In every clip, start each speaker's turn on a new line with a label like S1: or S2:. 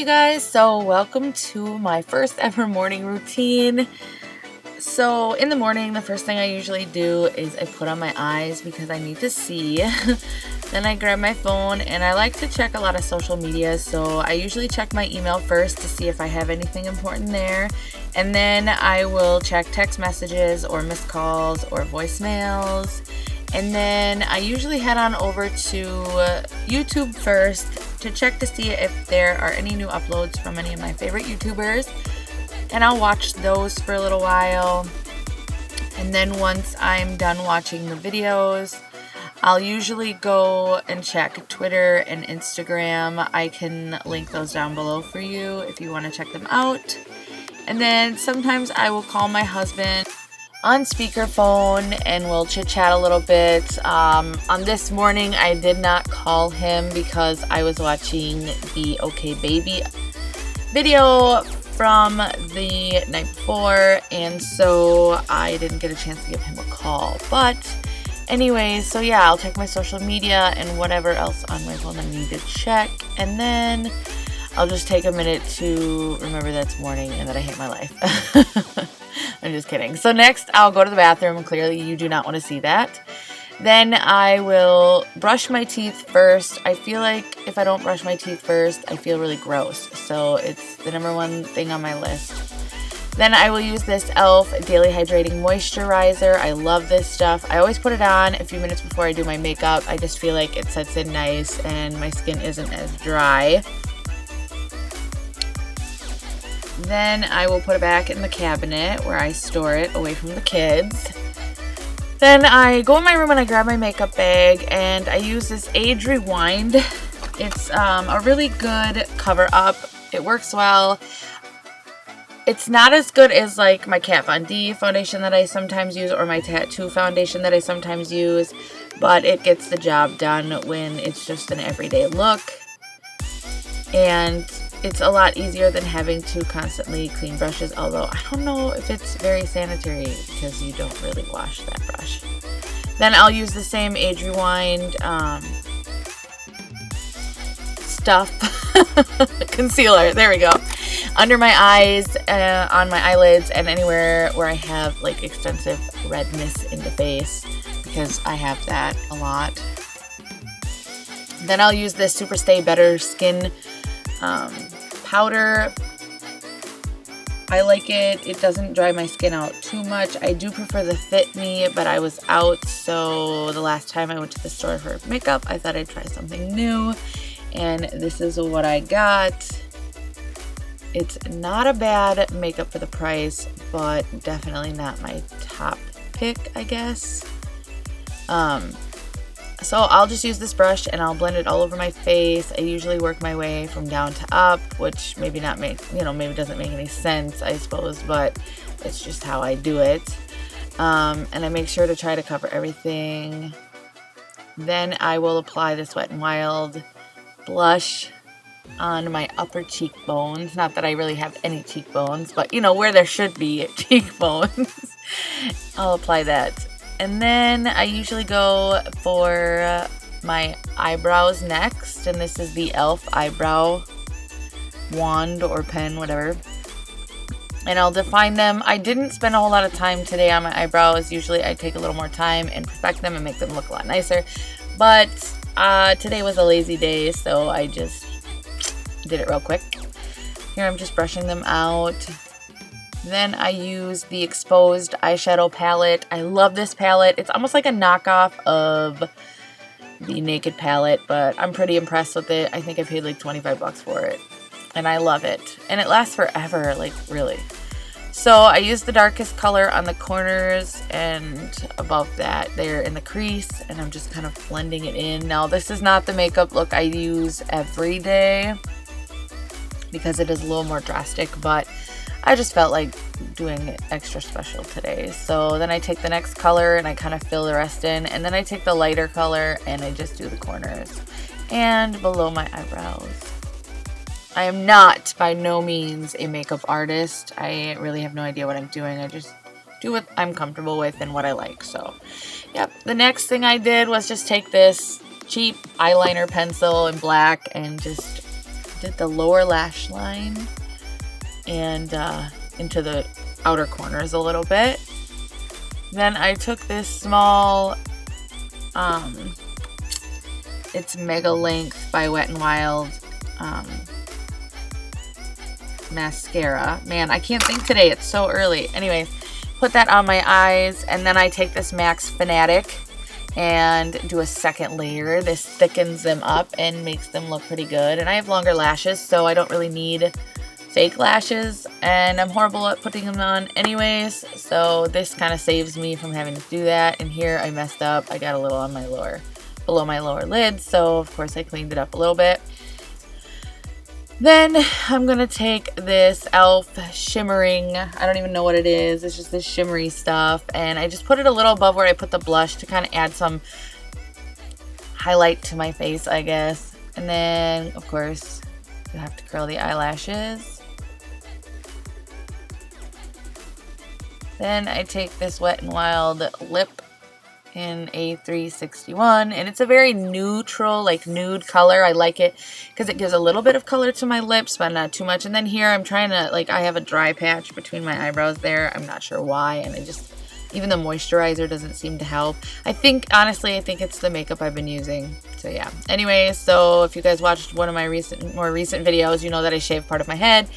S1: you guys, so welcome to my first ever morning routine. So in the morning, the first thing I usually do is I put on my eyes because I need to see. Then I grab my phone and I like to check a lot of social media, so I usually check my email first to see if I have anything important there, and then I will check text messages or missed calls or voicemails. And then I usually head on over to YouTube first to check to see if there are any new uploads from any of my favorite YouTubers. And I'll watch those for a little while. And then once I'm done watching the videos, I'll usually go and check Twitter and Instagram. I can link those down below for you if you want to check them out. And then sometimes I will call my husband on speakerphone and we'll chit chat a little bit. On this morning I did not call him because I was watching the OK Baby video from the night before, and so I didn't get a chance to give him a call. But anyways, so yeah, I'll check my social media and whatever else on my phone I need to check, and then I'll just take a minute to remember that it's morning and that I hate my life. I'm just kidding. So next, I'll go to the bathroom. Clearly, you do not want to see that. Then I will brush my teeth first. I feel like if I don't brush my teeth first, I feel really gross. So it's the number one thing on my list. Then I will use this e.l.f. Daily Hydrating Moisturizer. I love this stuff. I always put it on a few minutes before I do my makeup. I just feel like it sets in nice and my skin isn't as dry. Then I will put it back in the cabinet where I store it away from the kids. Then I go in my room and I grab my makeup bag and I use this Age Rewind. It's a really good cover up. It works well. It's not as good as like my Kat Von D foundation that I sometimes use or my Tattoo foundation that I sometimes use, but it gets the job done when it's just an everyday look. And it's a lot easier than having to constantly clean brushes, although I don't know if it's very sanitary because you don't really wash that brush. Then I'll use the same Age Rewind stuff, concealer, there we go, under my eyes, on my eyelids, and anywhere where I have like extensive redness in the face, because I have that a lot. Then I'll use this Super Stay Better Skin powder. I like it. It doesn't dry my skin out too much. I do prefer the Fit Me, but I was out, so the last time I went to the store for makeup, I thought I'd try something new, and this is what I got. It's not a bad makeup for the price, but definitely not my top pick, I guess. So I'll just use this brush and I'll blend it all over my face. I usually work my way from down to up, which maybe doesn't make any sense, I suppose, but it's just how I do it. And I make sure to try to cover everything. Then I will apply this Wet n Wild blush on my upper cheekbones. Not that I really have any cheekbones, but where there should be cheekbones. I'll apply that. And then I usually go for my eyebrows next, and this is the e.l.f. eyebrow wand or pen, whatever. And I'll define them. I didn't spend a whole lot of time today on my eyebrows. Usually I take a little more time and perfect them and make them look a lot nicer. But today was a lazy day, so I just did it real quick. Here I'm just brushing them out. Then I use the Exposed eyeshadow palette. I love this palette. It's almost like a knockoff of the Naked palette, but I'm pretty impressed with it. I think I paid like 25 bucks for it, and I love it. And it lasts forever, like really. So I use the darkest color on the corners and above that there in the crease, and I'm just kind of blending it in. Now this is not the makeup look I use every day because it is a little more drastic, but I just felt like doing it extra special today. So then I take the next color and I kind of fill the rest in, and then I take the lighter color and I just do the corners and below my eyebrows. I am not, by no means, a makeup artist. I really have no idea what I'm doing. I just do what I'm comfortable with and what I like. So, yep. The next thing I did was just take this cheap eyeliner pencil in black and just did the lower lash line and into the outer corners a little bit. Then I took this small, it's Mega Length by Wet n Wild mascara. Man, I can't think today. It's so early. Anyways, put that on my eyes, and then I take this MAC's Fanatic and do a second layer. This thickens them up and makes them look pretty good. And I have longer lashes, so I don't really need fake lashes, and I'm horrible at putting them on anyways, so this kind of saves me from having to do that. And here I messed up. I got a little on my below my lower lid, so of course I cleaned it up a little bit. Then I'm gonna take this e.l.f. shimmering, I don't even know what it is, it's just this shimmery stuff, and I just put it a little above where I put the blush to kind of add some highlight to my face, I guess. And then of course you have to curl the eyelashes. Then I take this Wet n Wild lip in A361, and it's a very neutral, like nude color. I like it because it gives a little bit of color to my lips, but not too much. And then here I'm trying to, like, I have a dry patch between my eyebrows there. I'm not sure why, and I just, even the moisturizer doesn't seem to help. I think, honestly, I think it's the makeup I've been using. So yeah. Anyways, so if you guys watched one of my more recent videos, you know that I shaved part of my head.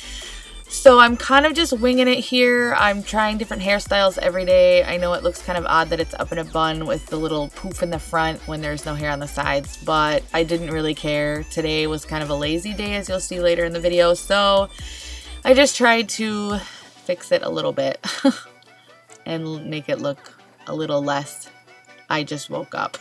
S1: So I'm kind of just winging it here. I'm trying different hairstyles every day. I know it looks kind of odd that it's up in a bun with the little poof in the front when there's no hair on the sides, but I didn't really care. Today was kind of a lazy day, as you'll see later in the video, so I just tried to fix it a little bit and make it look a little less I just woke up.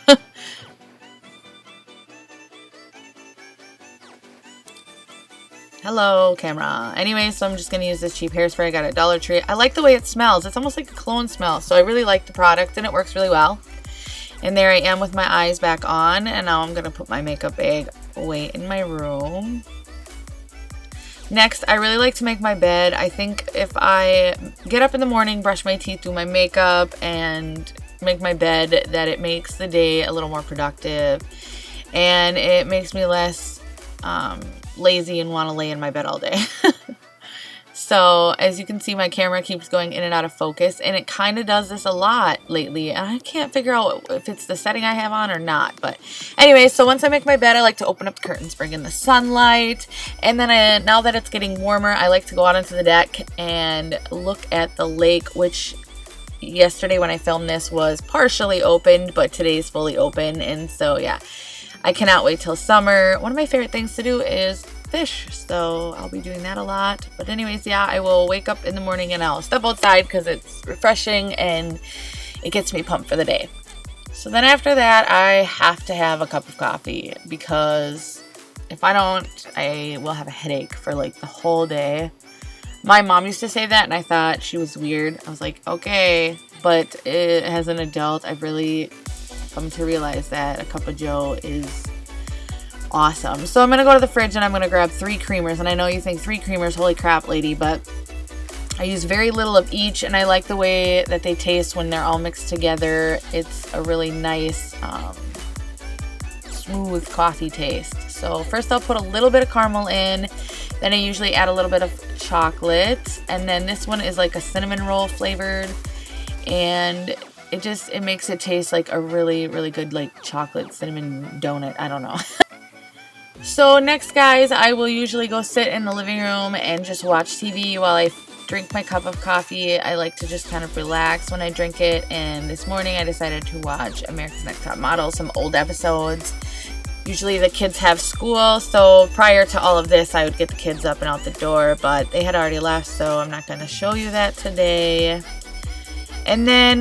S1: Hello, camera. Anyway, so I'm just going to use this cheap hairspray I got at Dollar Tree. I like the way it smells. It's almost like a cologne smell. So I really like the product, and it works really well. And there I am with my eyes back on. And now I'm going to put my makeup bag away in my room. Next, I really like to make my bed. I think if I get up in the morning, brush my teeth, do my makeup, and make my bed, that it makes the day a little more productive. And it makes me less lazy and want to lay in my bed all day. So as you can see, my camera keeps going in and out of focus, and it kind of does this a lot lately, and I can't figure out if it's the setting I have on or not. But anyway, so once I make my bed, I like to open up the curtains, bring in the sunlight, and then now that it's getting warmer, I like to go out onto the deck and look at the lake, which yesterday when I filmed this was partially opened, but today's fully open. And so yeah, I cannot wait till summer. One of my favorite things to do is fish, so I'll be doing that a lot. But anyways, yeah, I will wake up in the morning and I'll step outside because it's refreshing and it gets me pumped for the day. So then after that, I have to have a cup of coffee, because if I don't, I will have a headache for like the whole day. My mom used to say that, and I thought she was weird. I was like, okay, but as an adult, I've really come to realize that a cup of joe is awesome. So I'm gonna go to the fridge and I'm gonna grab 3 creamers. And I know you think 3 creamers, holy crap, lady, but I use very little of each, and I like the way that they taste when they're all mixed together. It's a really nice smooth coffee taste. So first I'll put a little bit of caramel in, then I usually add a little bit of chocolate, and then this one is like a cinnamon roll flavored, and it makes it taste like a really, really good like chocolate cinnamon donut. I don't know. So next, guys, I will usually go sit in the living room and just watch TV while I drink my cup of coffee. I like to just kind of relax when I drink it, and this morning I decided to watch America's Next Top Model, some old episodes. Usually the kids have school, so prior to all of this I would get the kids up and out the door, but they had already left, so I'm not going to show you that today. And then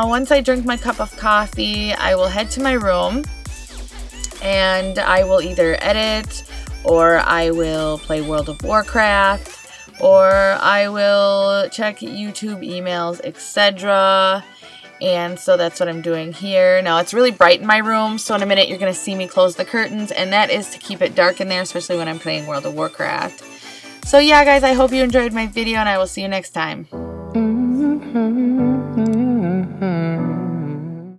S1: once I drink my cup of coffee, I will head to my room and I will either edit, or I will play World of Warcraft, or I will check YouTube emails, etc. And so that's what I'm doing here. Now it's really bright in my room, so in a minute you're going to see me close the curtains, and that is to keep it dark in there, especially when I'm playing World of Warcraft. So yeah, guys, I hope you enjoyed my video, and I will see you next time.